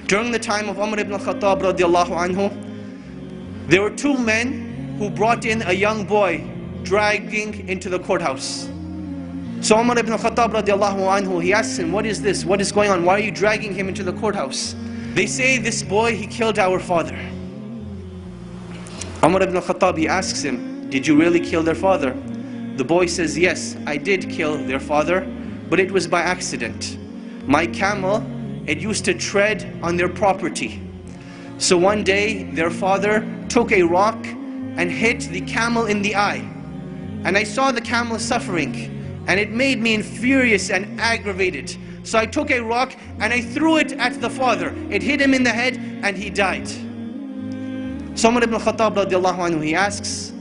During the time of Umar ibn al-Khattab radiallahu anhu, there were two men who brought in a young boy dragging into the courthouse. So Umar ibn al-Khattab radiallahu anhu, he asks him, what is this? What is going on? Why are you dragging him into the courthouse? They say, this boy, he killed our father. Umar ibn al-Khattab, he asks him, did you really kill their father? The boy says, yes, I did kill their father, but it was by accident. My camel, it used to tread on their property. So one day, their father took a rock and hit the camel in the eye. And I saw the camel suffering, and it made me furious and aggravated. So I took a rock and I threw it at the father. It hit him in the head and he died. So Umar ibn al-Khattab radiallahu anhu, he asks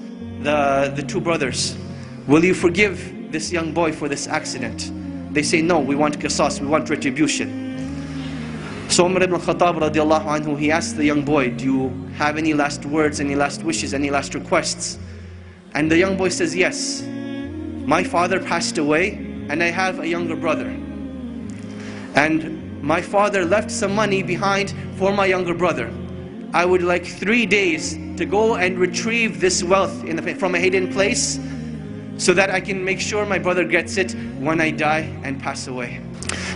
the two brothers, will you forgive this young boy for this accident? They say, no, we want qisas, we want retribution. So Umar ibn al-Khattab radiallahu anhu, he asked the young boy, do you have any last words, any last wishes, any last requests? And the young boy says, yes, my father passed away and I have a younger brother. And my father left some money behind for my younger brother. I would like 3 days to go and retrieve this wealth from a hidden place, so that I can make sure my brother gets it when I die and pass away.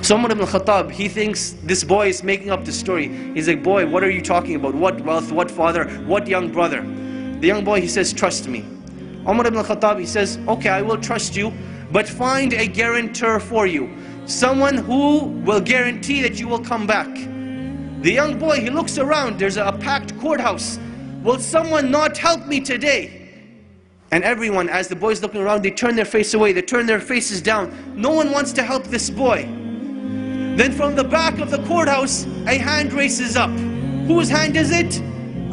So Umar ibn al-Khattab, he thinks this boy is making up the story. He's like, boy, what are you talking about? What wealth, what father, what young brother? The young boy, he says, trust me. Umar ibn al-Khattab, he says, okay, I will trust you, but find a guarantor for you. Someone who will guarantee that you will come back. The young boy, he looks around, there's a packed courthouse. Will someone not help me today? And everyone, as the boy's looking around, they turn their face away, they turn their faces down. No one wants to help this boy. Then from the back of the courthouse, a hand raises up. Whose hand is it?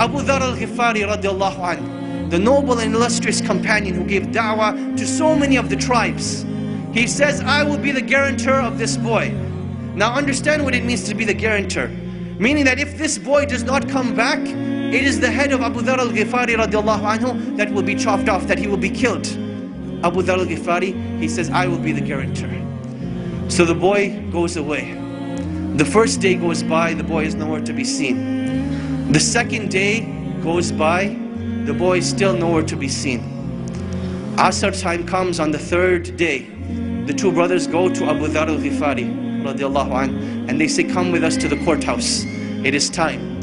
Abu Dharr al-Ghifari radiallahu anhu, the noble and illustrious companion who gave da'wah to so many of the tribes. He says, I will be the guarantor of this boy. Now understand what it means to be the guarantor. Meaning that if this boy does not come back, it is the head of Abu Dharr al-Ghifari radiallahu anhu that will be chopped off, that he will be killed. Abu Dharr al-Ghifari, he says, I will be the guarantor. So the boy goes away. The first day goes by, the boy is nowhere to be seen. The second day goes by, the boy is still nowhere to be seen. Asr time comes on the third day. The two brothers go to Abu Dharr al-Ghifari radiallahu anhu, and they say, come with us to the courthouse. It is time.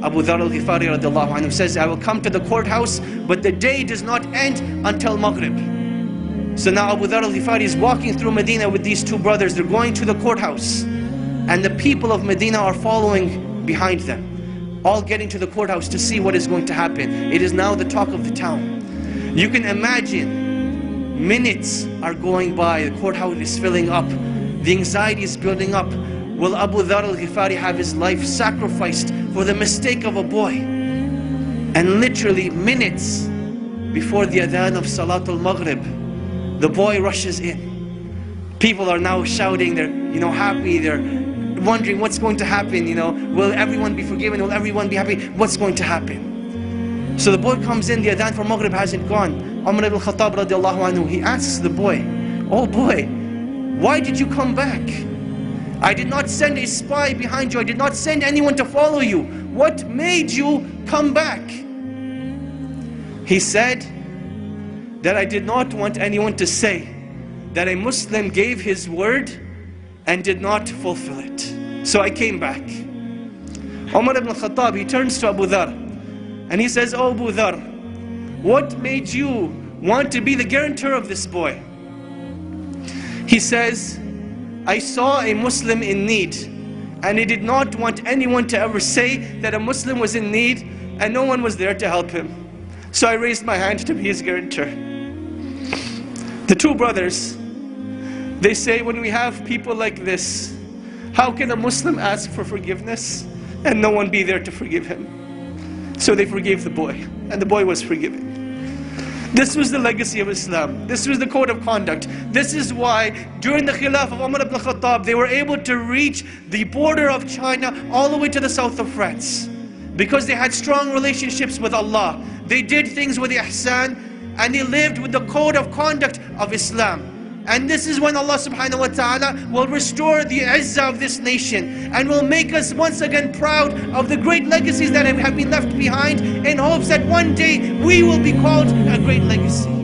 Abu Dharr al-Ghifari radiallahu anhu says, I will come to the courthouse, but the day does not end until Maghrib. So now Abu Dharr al-Ghifari is walking through Medina with these two brothers. They're going to the courthouse, and the people of Medina are following behind them, all getting to the courthouse to see what is going to happen. It is now the talk of the town. You can imagine, minutes are going by, the courthouse is filling up, the anxiety is building up. Will Abu Dharr al-Ghifari have his life sacrificed for the mistake of a boy? And literally minutes before the adhan of Salatul Maghrib, the boy rushes in. People are now shouting, they're happy, they're wondering what's going to happen, will everyone be forgiven, will everyone be happy, what's going to happen? So the boy comes in, the adhan for Maghrib hasn't gone. Umar ibn al-Khattab radiallahu anhu, he asks the boy, oh boy, why did you come back? I did not send a spy behind you, I did not send anyone to follow you. What made you come back? He said that I did not want anyone to say that a Muslim gave his word and did not fulfill it. So I came back. Umar ibn al-Khattab, he turns to Abu Dharr and he says, oh Abu Dharr, what made you want to be the guarantor of this boy? He says, I saw a Muslim in need, and I did not want anyone to ever say that a Muslim was in need and no one was there to help him. So I raised my hand to be his guarantor. The two brothers, they say, when we have people like this, how can a Muslim ask for forgiveness and no one be there to forgive him? So they forgave the boy, and the boy was forgiven. This was the legacy of Islam. This was the code of conduct. This is why during the Khilaf of Umar ibn al-Khattab, they were able to reach the border of China all the way to the south of France. Because they had strong relationships with Allah. They did things with ihsan, and they lived with the code of conduct of Islam. And this is when Allah subhanahu wa ta'ala will restore the izzah of this nation and will make us once again proud of the great legacies that have been left behind, in hopes that one day we will be called a great legacy.